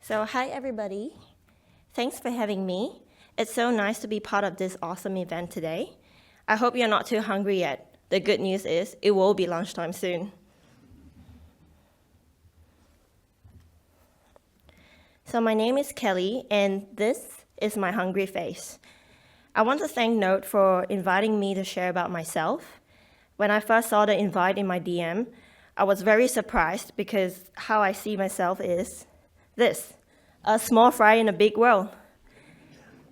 So hi everybody, thanks for having me. It's so nice to be part of this awesome event today. I hope you're not too hungry yet. The good news is it will be lunchtime soon. So my name is Kelly and this is my hungry face. I want to thank Node for inviting me to share about myself. When I first saw the invite in my DM, I was very surprised because how I see myself is this, a small fry in a big world,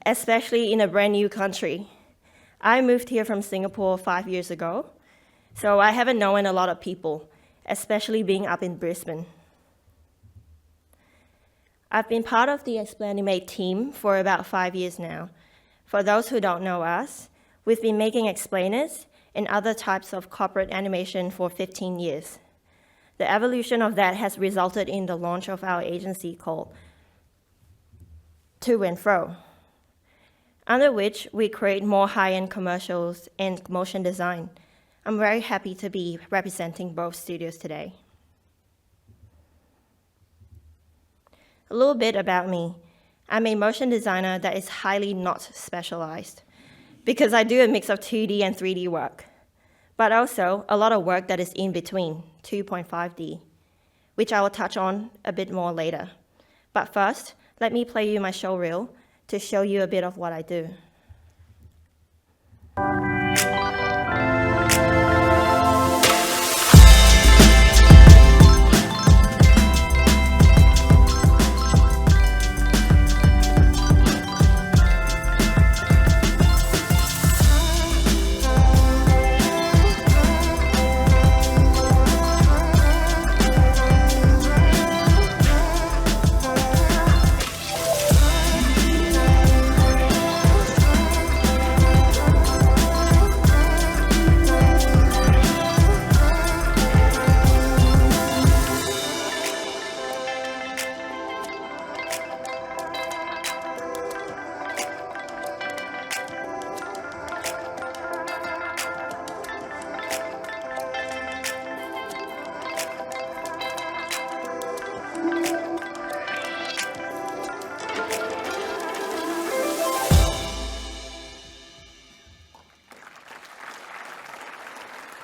especially in a brand new country. I moved here from Singapore 5 years ago, so I haven't known a lot of people, especially being up in Brisbane. I've been part of the Explanimate team for about 5 years now. For those who don't know us, we've been making explainers and other types of corporate animation for 15 years. The evolution of that has resulted in the launch of our agency called To Fro, under which we create more high-end commercials and motion design. I'm very happy to be representing both studios today. A little bit about me. I'm a motion designer that is highly not specialized because I do a mix of 2D and 3D work, but also a lot of work that is in between, 2.5D, which I will touch on a bit more later. But first, let me play you my show reel to show you a bit of what I do.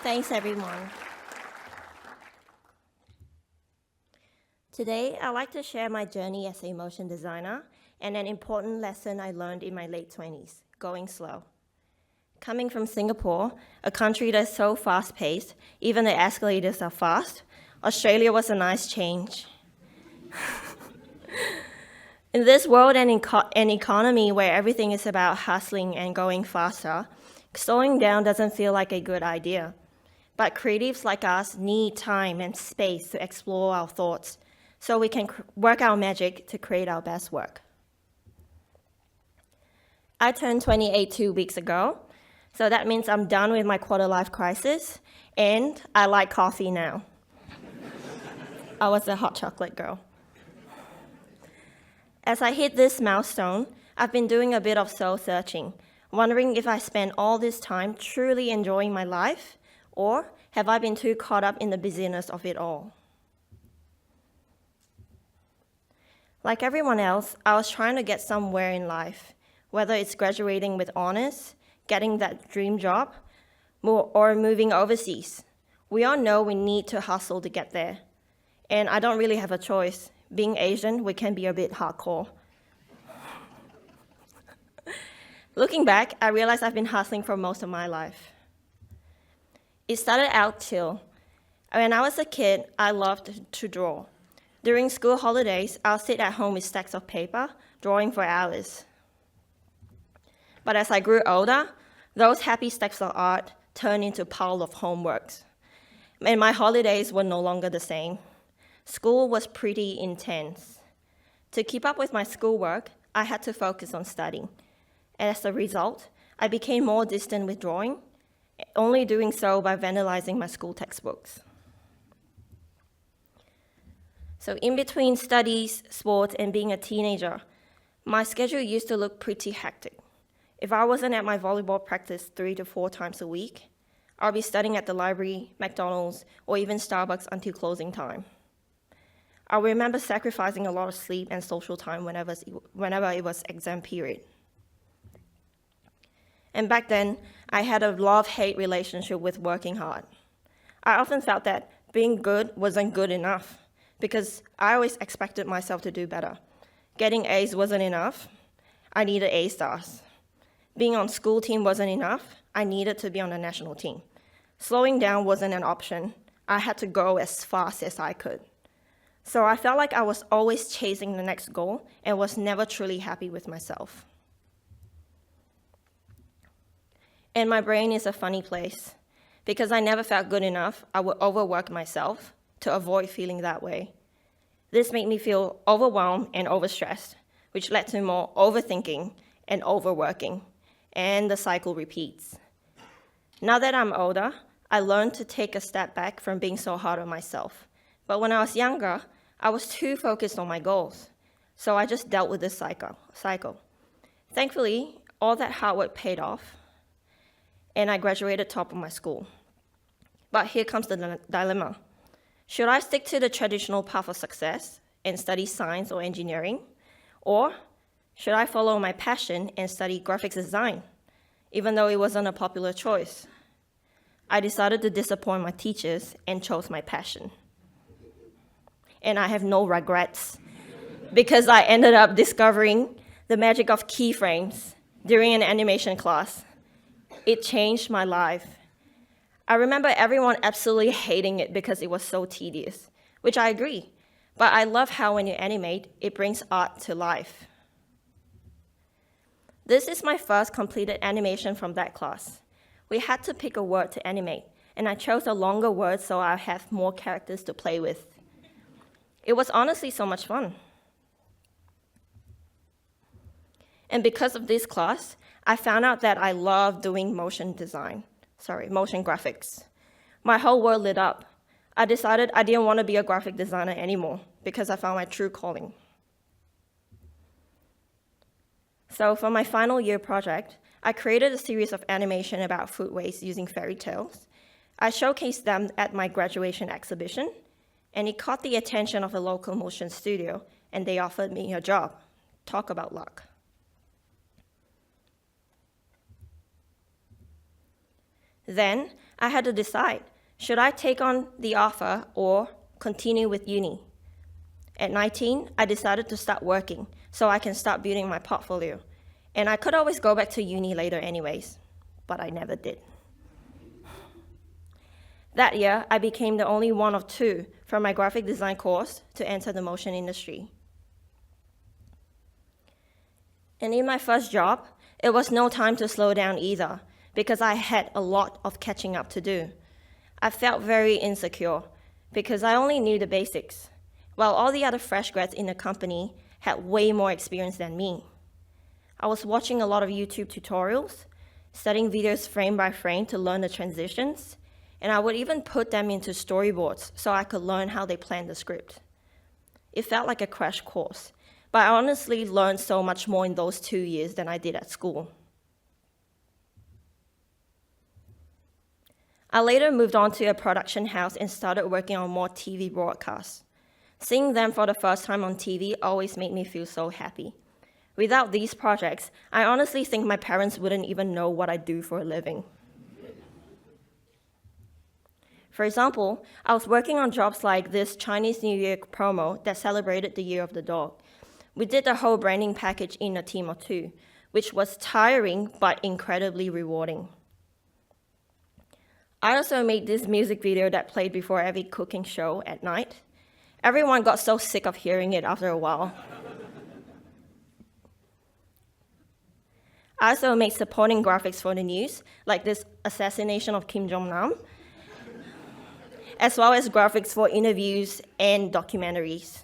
Thanks, everyone. Today, I'd like to share my journey as a motion designer and an important lesson I learned in my late 20s, going slow. Coming from Singapore, a country that's so fast-paced, even the escalators are fast, Australia was a nice change. In this world and an economy where everything is about hustling and going faster, slowing down doesn't feel like a good idea. But creatives like us need time and space to explore our thoughts so we can work our magic to create our best work. I turned 28 2 weeks ago, so that means I'm done with my quarter-life crisis, and I like coffee now. I was a hot chocolate girl. As I hit this milestone, I've been doing a bit of soul-searching, wondering if I spent all this time truly enjoying my life, or have I been too caught up in the busyness of it all? Like everyone else, I was trying to get somewhere in life, whether it's graduating with honors, getting that dream job, or moving overseas. We all know we need to hustle to get there. And I don't really have a choice. Being Asian, we can be a bit hardcore. Looking back, I realized I've been hustling for most of my life. It started out chill. When I was a kid, I loved to draw. During school holidays, I'll sit at home with stacks of paper, drawing for hours. But as I grew older, those happy stacks of art turned into a pile of homeworks. And my holidays were no longer the same. School was pretty intense. To keep up with my schoolwork, I had to focus on studying. And as a result, I became more distant with drawing, only doing so by vandalizing my school textbooks. So in between studies, sports, and being a teenager, my schedule used to look pretty hectic. If I wasn't at my volleyball practice 3 to 4 times a week, I'll be studying at the library, McDonald's, or even Starbucks until closing time. I remember sacrificing a lot of sleep and social time whenever it was exam period. And back then, I had a love-hate relationship with working hard. I often felt that being good wasn't good enough because I always expected myself to do better. Getting A's wasn't enough. I needed A stars. Being on school team wasn't enough. I needed to be on the national team. Slowing down wasn't an option. I had to go as fast as I could. So I felt like I was always chasing the next goal and was never truly happy with myself. And my brain is a funny place. Because I never felt good enough, I would overwork myself to avoid feeling that way. This made me feel overwhelmed and overstressed, which led to more overthinking and overworking, and the cycle repeats. Now that I'm older, I learned to take a step back from being so hard on myself. But when I was younger, I was too focused on my goals, so I just dealt with this cycle. Thankfully, all that hard work paid off, and I graduated top of my school. But here comes the dilemma. Should I stick to the traditional path of success and study science or engineering? Or should I follow my passion and study graphics design, even though it wasn't a popular choice? I decided to disappoint my teachers and chose my passion. And I have no regrets because I ended up discovering the magic of keyframes during an animation class. It changed my life. I remember everyone absolutely hating it because it was so tedious, which I agree. But I love how when you animate, it brings art to life. This is my first completed animation from that class. We had to pick a word to animate, and I chose a longer word so I have more characters to play with. It was honestly so much fun. And because of this class, I found out that I love doing motion graphics. My whole world lit up. I decided I didn't want to be a graphic designer anymore because I found my true calling. So for my final year project, I created a series of animation about food waste using fairy tales. I showcased them at my graduation exhibition, and it caught the attention of a local motion studio, and they offered me a job. Talk about luck. Then I had to decide, should I take on the offer or continue with uni? At 19, I decided to start working so I can start building my portfolio. And I could always go back to uni later anyways, but I never did. That year, I became the only one of two from my graphic design course to enter the motion industry. And in my first job, it was no time to slow down either, because I had a lot of catching up to do. I felt very insecure because I only knew the basics, while all the other fresh grads in the company had way more experience than me. I was watching a lot of YouTube tutorials, studying videos frame by frame to learn the transitions, and I would even put them into storyboards so I could learn how they planned the script. It felt like a crash course, but I honestly learned so much more in those 2 years than I did at school. I later moved on to a production house and started working on more TV broadcasts. Seeing them for the first time on TV always made me feel so happy. Without these projects, I honestly think my parents wouldn't even know what I do for a living. For example, I was working on jobs like this Chinese New Year promo that celebrated the Year of the Dog. We did the whole branding package in a team of 2, which was tiring but incredibly rewarding. I also made this music video that played before every cooking show at night. Everyone got so sick of hearing it after a while. I also made supporting graphics for the news, like this assassination of Kim Jong-nam, as well as graphics for interviews and documentaries.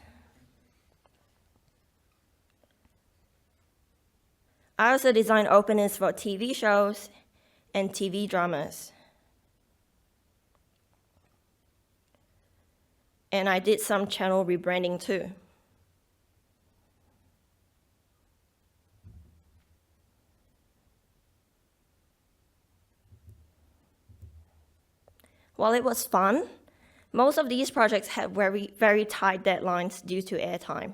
I also designed openings for TV shows and TV dramas. And I did some channel rebranding too. While it was fun, Most of these projects had very, very tight deadlines due to airtime.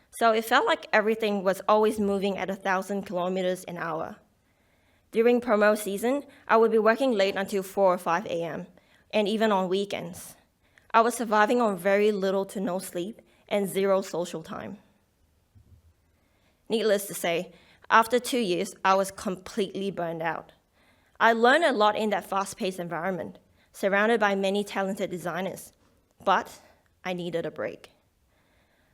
So it felt like everything was always moving at 1,000 kilometers an hour. During promo season, I would be working late until 4 or 5 a.m., and even on weekends. I was surviving on very little to no sleep and zero social time. Needless to say, after 2 years, I was completely burned out. I learned a lot in that fast-paced environment, surrounded by many talented designers, but I needed a break.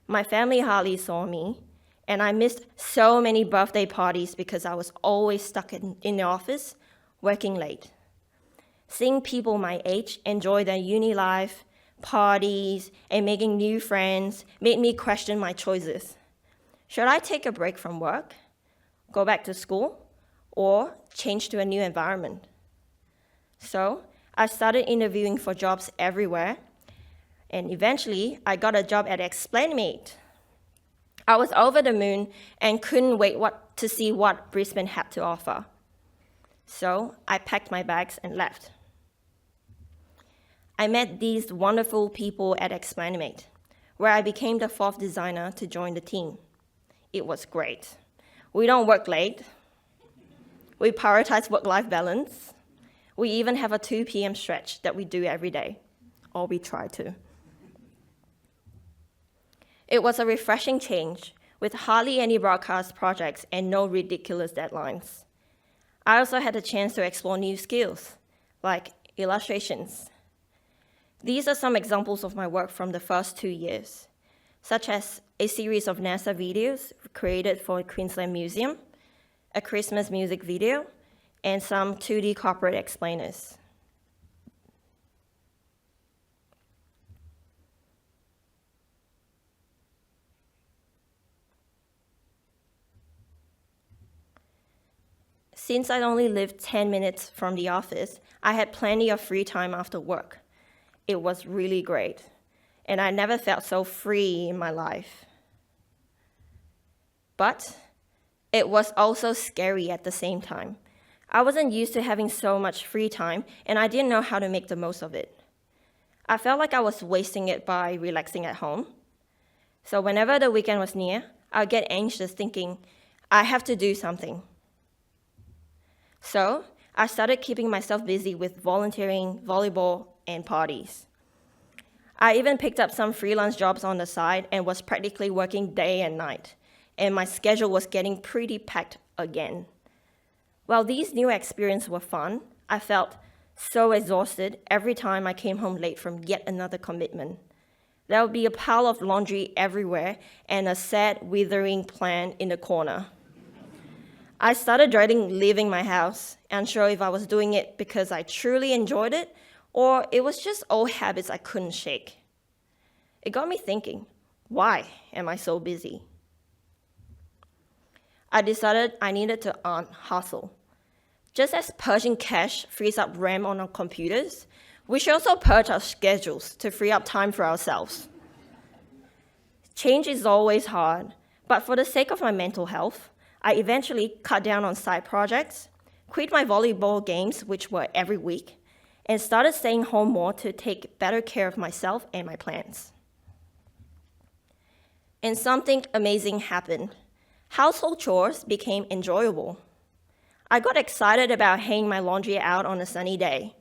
My family hardly saw me, and I missed so many birthday parties because I was always stuck in the office, working late. Seeing people my age enjoy their uni life, parties, and making new friends made me question my choices. Should I take a break from work, go back to school, or change to a new environment? So I started interviewing for jobs everywhere, and eventually I got a job at Explainmate. I was over the moon and couldn't wait to see what Brisbane had to offer. So I packed my bags and left. I met these wonderful people at Explainmate, where I became the 4th designer to join the team. It was great. We don't work late. We prioritize work-life balance. We even have a 2 p.m. stretch that we do every day, or we try to. It was a refreshing change, with hardly any broadcast projects and no ridiculous deadlines. I also had a chance to explore new skills, like illustrations. These are some examples of my work from the first 2 years, such as a series of NASA videos created for Queensland Museum, a Christmas music video, and some 2D corporate explainers. Since I only lived 10 minutes from the office, I had plenty of free time after work. It was really great, and I never felt so free in my life. But it was also scary at the same time. I wasn't used to having so much free time, and I didn't know how to make the most of it. I felt like I was wasting it by relaxing at home. So whenever the weekend was near, I'd get anxious thinking, I have to do something. So I started keeping myself busy with volunteering, volleyball, and parties. I even picked up some freelance jobs on the side and was practically working day and night, and my schedule was getting pretty packed again. While these new experiences were fun, I felt so exhausted every time I came home late from yet another commitment. There would be a pile of laundry everywhere and a sad, withering plant in the corner. I started dreading leaving my house, unsure if I was doing it because I truly enjoyed it or it was just old habits I couldn't shake. It got me thinking, why am I so busy? I decided I needed to hustle. Just as purging cache frees up RAM on our computers, we should also purge our schedules to free up time for ourselves. Change is always hard, but for the sake of my mental health, I eventually cut down on side projects, quit my volleyball games, which were every week, and started staying home more to take better care of myself and my plants. And something amazing happened. Household chores became enjoyable. I got excited about hanging my laundry out on a sunny day.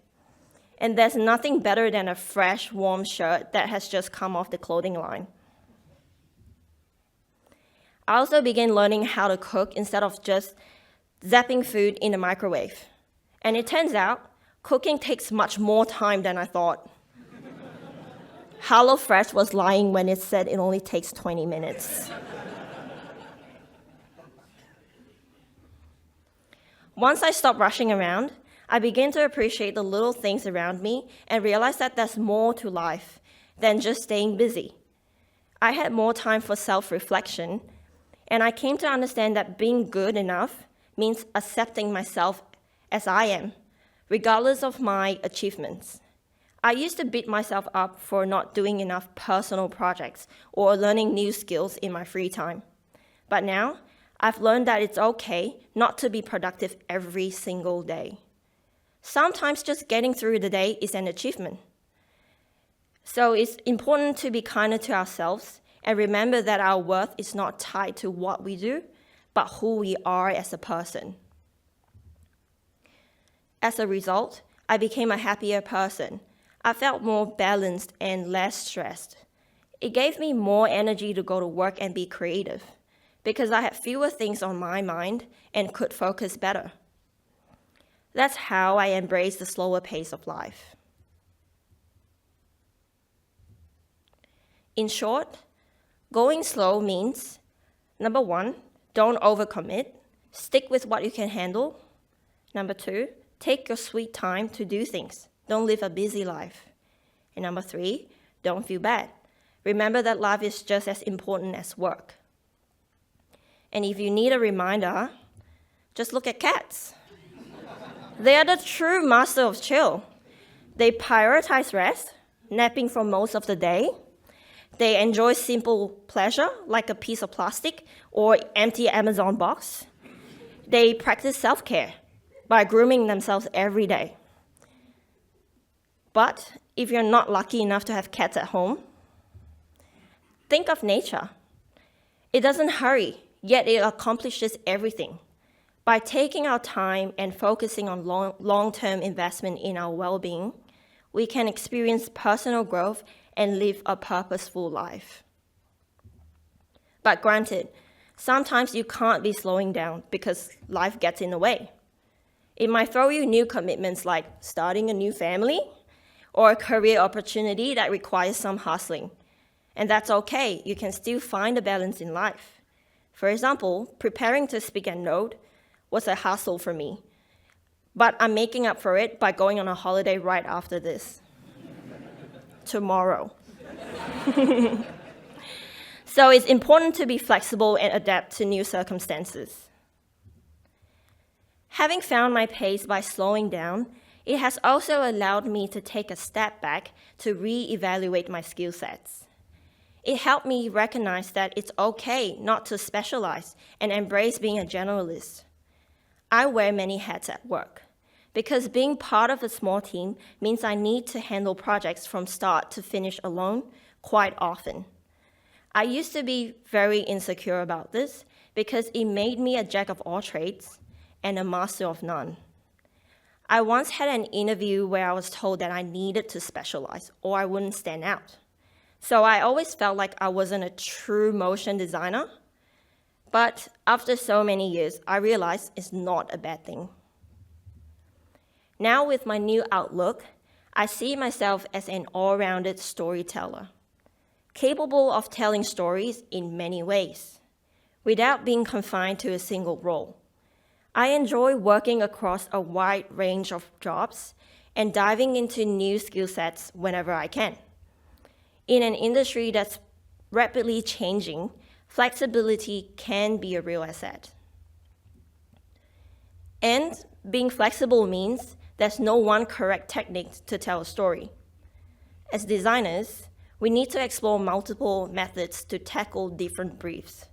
And there's nothing better than a fresh, warm shirt that has just come off the clothing line. I also began learning how to cook instead of just zapping food in the microwave. And it turns out, cooking takes much more time than I thought. HelloFresh was lying when it said it only takes 20 minutes. Once I stopped rushing around, I began to appreciate the little things around me and realized that there's more to life than just staying busy. I had more time for self-reflection, and I came to understand that being good enough means accepting myself as I am, regardless of my achievements. I used to beat myself up for not doing enough personal projects or learning new skills in my free time. But now, I've learned that it's okay not to be productive every single day. Sometimes just getting through the day is an achievement. So it's important to be kinder to ourselves and remember that our worth is not tied to what we do, but who we are as a person. As a result, I became a happier person. I felt more balanced and less stressed. It gave me more energy to go to work and be creative because I had fewer things on my mind and could focus better. That's how I embraced the slower pace of life. In short, going slow means, number 1, don't overcommit. Stick with what you can handle. Number 2, take your sweet time to do things. Don't live a busy life. And number 3, don't feel bad. Remember that life is just as important as work. And if you need a reminder, just look at cats. They are the true master of chill. They prioritize rest, napping for most of the day. They enjoy simple pleasure, like a piece of plastic or empty Amazon box. They practice self-care by grooming themselves every day. But if you're not lucky enough to have cats at home, think of nature. It doesn't hurry, yet it accomplishes everything. By taking our time and focusing on long-term investment in our well-being, we can experience personal growth and live a purposeful life. But granted, sometimes you can't be slowing down because life gets in the way. It might throw you new commitments like starting a new family or a career opportunity that requires some hustling. And that's okay, you can still find a balance in life. For example, preparing to speak at Node was a hassle for me, but I'm making up for it by going on a holiday right after this. Tomorrow. So it's important to be flexible and adapt to new circumstances. Having found my pace by slowing down, it has also allowed me to take a step back to re-evaluate my skill sets. It helped me recognize that it's okay not to specialize and embrace being a generalist. I wear many hats at work because being part of a small team means I need to handle projects from start to finish alone quite often. I used to be very insecure about this because it made me a jack of all trades and a master of none. I once had an interview where I was told that I needed to specialize or I wouldn't stand out. So I always felt like I wasn't a true motion designer. But after so many years, I realized it's not a bad thing. Now with my new outlook, I see myself as an all-rounded storyteller, capable of telling stories in many ways, without being confined to a single role. I enjoy working across a wide range of jobs and diving into new skill sets whenever I can. In an industry that's rapidly changing, flexibility can be a real asset. And being flexible means there's no one correct technique to tell a story. As designers, we need to explore multiple methods to tackle different briefs.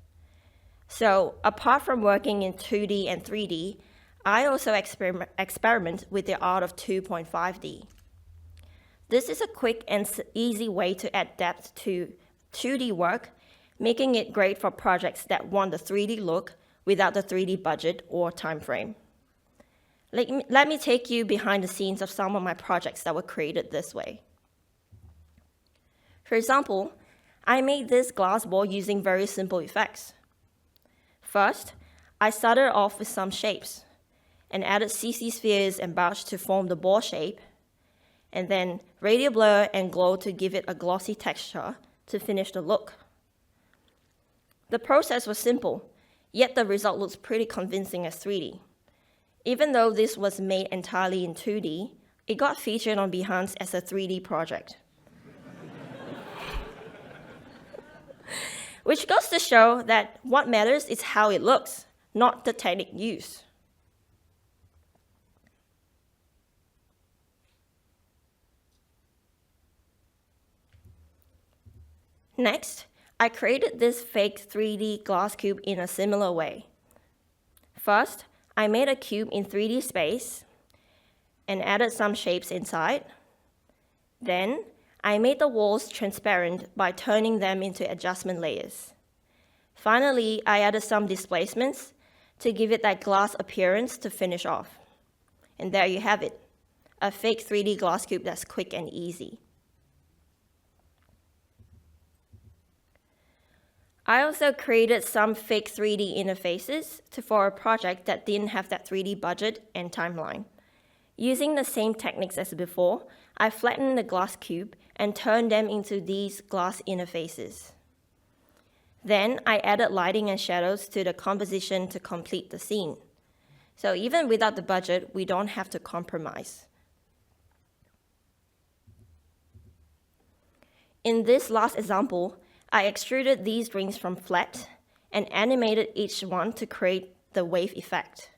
So, apart from working in 2D and 3D, I also experiment with the art of 2.5D. This is a quick and easy way to adapt to 2D work, making it great for projects that want the 3D look without the 3D budget or time frame. Let me take you behind the scenes of some of my projects that were created this way. For example, I made this glass ball using very simple effects. First, I started off with some shapes and added CC spheres and brush to form the ball shape, and then radial blur and glow to give it a glossy texture to finish the look. The process was simple, yet the result looks pretty convincing as 3D. Even though this was made entirely in 2D, it got featured on Behance as a 3D project. Which goes to show that what matters is how it looks, not the technique used. Next, I created this fake 3D glass cube in a similar way. First, I made a cube in 3D space and added some shapes inside. Then, I made the walls transparent by turning them into adjustment layers. Finally, I added some displacements to give it that glass appearance to finish off. And there you have it, a fake 3D glass cube that's quick and easy. I also created some fake 3D interfaces for a project that didn't have that 3D budget and timeline. Using the same techniques as before, I flattened the glass cube and turned them into these glass interfaces. Then I added lighting and shadows to the composition to complete the scene. So even without the budget, we don't have to compromise. In this last example, I extruded these rings from flat and animated each one to create the wave effect.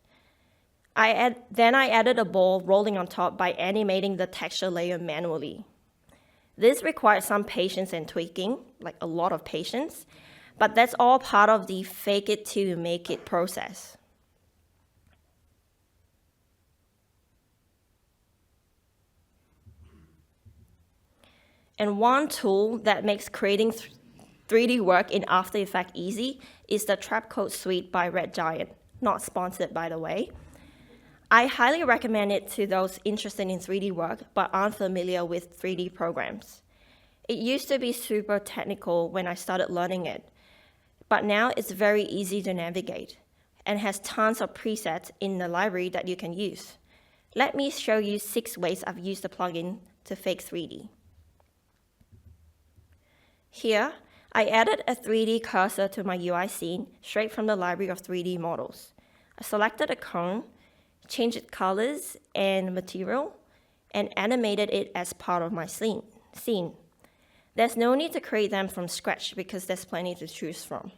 Then I added a ball rolling on top by animating the texture layer manually. This required some patience and tweaking, like a lot of patience, but that's all part of the fake it till you make it process. And one tool that makes creating 3D work in After Effects easy is the Trapcode Suite by Red Giant, not sponsored by the way. I highly recommend it to those interested in 3D work but aren't familiar with 3D programs. It used to be super technical when I started learning it, but now it's very easy to navigate and has tons of presets in the library that you can use. Let me show you 6 ways I've used the plugin to fake 3D. Here, I added a 3D cursor to my UI scene straight from the library of 3D models. I selected a cone, changed its colors and material, and animated it as part of my scene. There's no need to create them from scratch because there's plenty to choose from.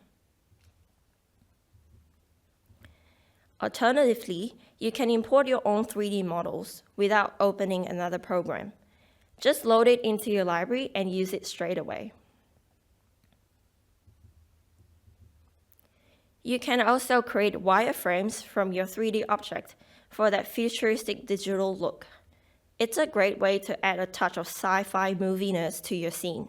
Alternatively, you can import your own 3D models without opening another program. Just load it into your library and use it straight away. You can also create wireframes from your 3D object for that futuristic digital look. It's a great way to add a touch of sci-fi moviness to your scene.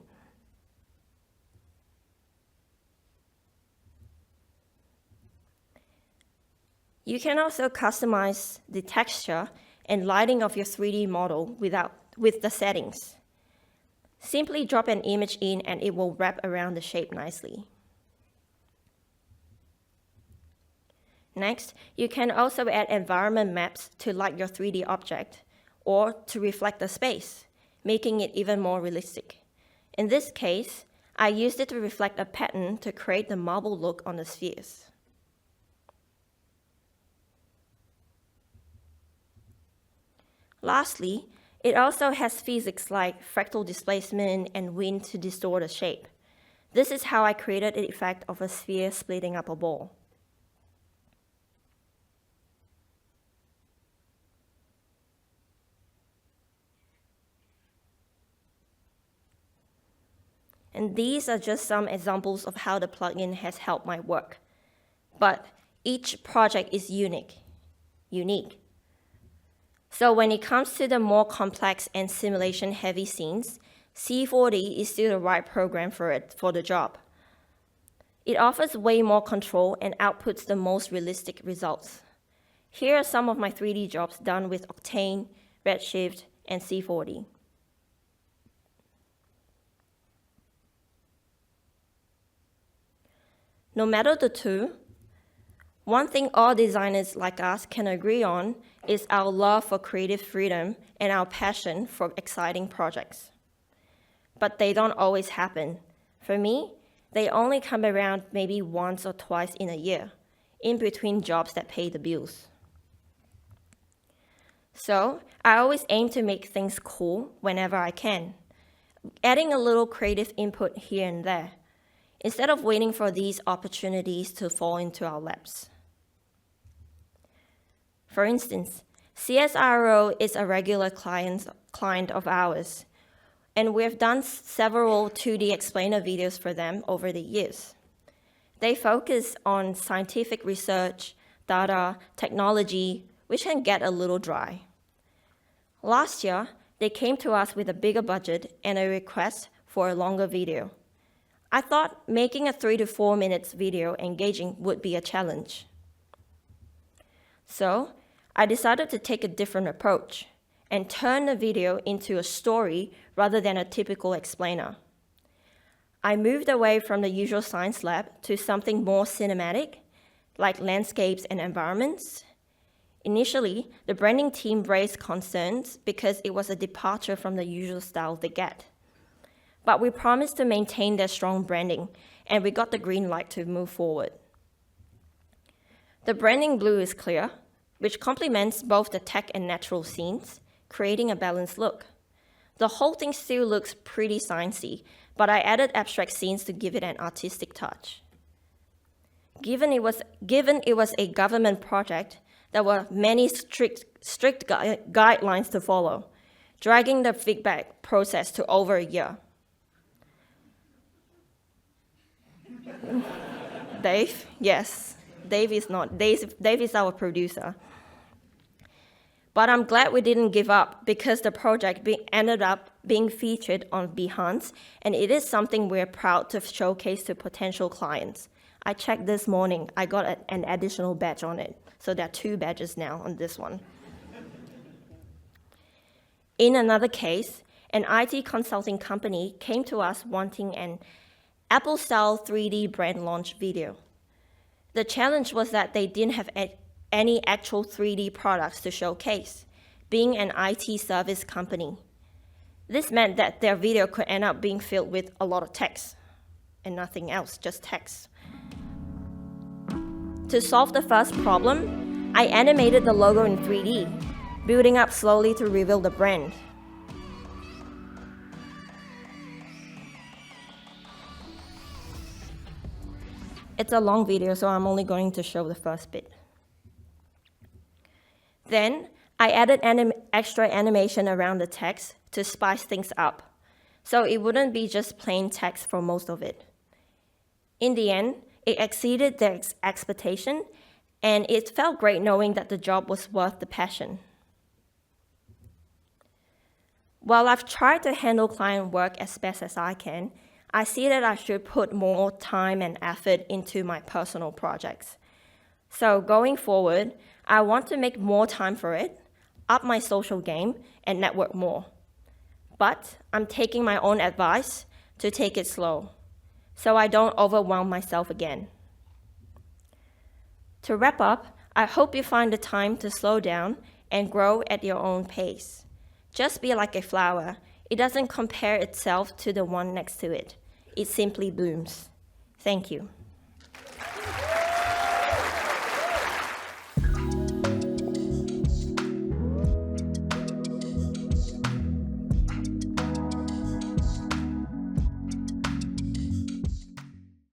You can also customize the texture and lighting of your 3D model with the settings. Simply drop an image in and it will wrap around the shape nicely. Next, you can also add environment maps to light your 3D object or to reflect the space, making it even more realistic. In this case, I used it to reflect a pattern to create the marble look on the spheres. Lastly, it also has physics like fractal displacement and wind to distort the shape. This is how I created the effect of a sphere splitting up a ball. And these are just some examples of how the plugin has helped my work. But each project is unique. So when it comes to the more complex and simulation-heavy scenes, C40 is still the right program for the job. It offers way more control and outputs the most realistic results. Here are some of my 3D jobs done with Octane, Redshift, and C40. No matter the two, one thing all designers like us can agree on is our love for creative freedom and our passion for exciting projects. But they don't always happen. For me, they only come around maybe once or twice in a year, in between jobs that pay the bills. So I always aim to make things cool whenever I can, adding a little creative input here and there, instead of waiting for these opportunities to fall into our laps. For instance, CSIRO is a regular client of ours, and we've done several 2D explainer videos for them over the years. They focus on scientific research, data, technology, which can get a little dry. Last year, They came to us with a bigger budget and a request for a longer video. I thought making a 3 to 4 minutes video engaging would be a challenge. So I decided to take a different approach and turn the video into a story rather than a typical explainer. I moved away from the usual science lab to something more cinematic, like landscapes and environments. Initially, the branding team raised concerns because it was a departure from the usual style they get. But we promised to maintain their strong branding, and we got the green light to move forward. The branding blue is clear, which complements both the tech and natural scenes, creating a balanced look. The whole thing still looks pretty sciencey, but I added abstract scenes to give it an artistic touch. Given it was a government project, there were many strict guidelines to follow, dragging the feedback process to over a year. Dave? Yes. Dave is our producer. But I'm glad we didn't give up because the project ended up being featured on Behance, and it is something we're proud to showcase to potential clients. I checked this morning, I got an additional badge on it, so there are 2 badges now on this one. In another case, an IT consulting company came to us wanting an Apple-style 3D brand launch video. The challenge was that they didn't have any actual 3D products to showcase, being an IT service company. This meant that their video could end up being filled with a lot of text, and nothing else, just text. To solve the first problem, I animated the logo in 3D, building up slowly to reveal the brand. It's a long video, so I'm only going to show the first bit. Then, I added extra animation around the text to spice things up, so it wouldn't be just plain text for most of it. In the end, it exceeded their expectation, and it felt great knowing that the job was worth the passion. While I've tried to handle client work as best as I can, I see that I should put more time and effort into my personal projects. So going forward, I want to make more time for it, up my social game, and network more. But I'm taking my own advice to take it slow, so I don't overwhelm myself again. To wrap up, I hope you find the time to slow down and grow at your own pace. Just be like a flower. It doesn't compare itself to the one next to it. It simply blooms. Thank you.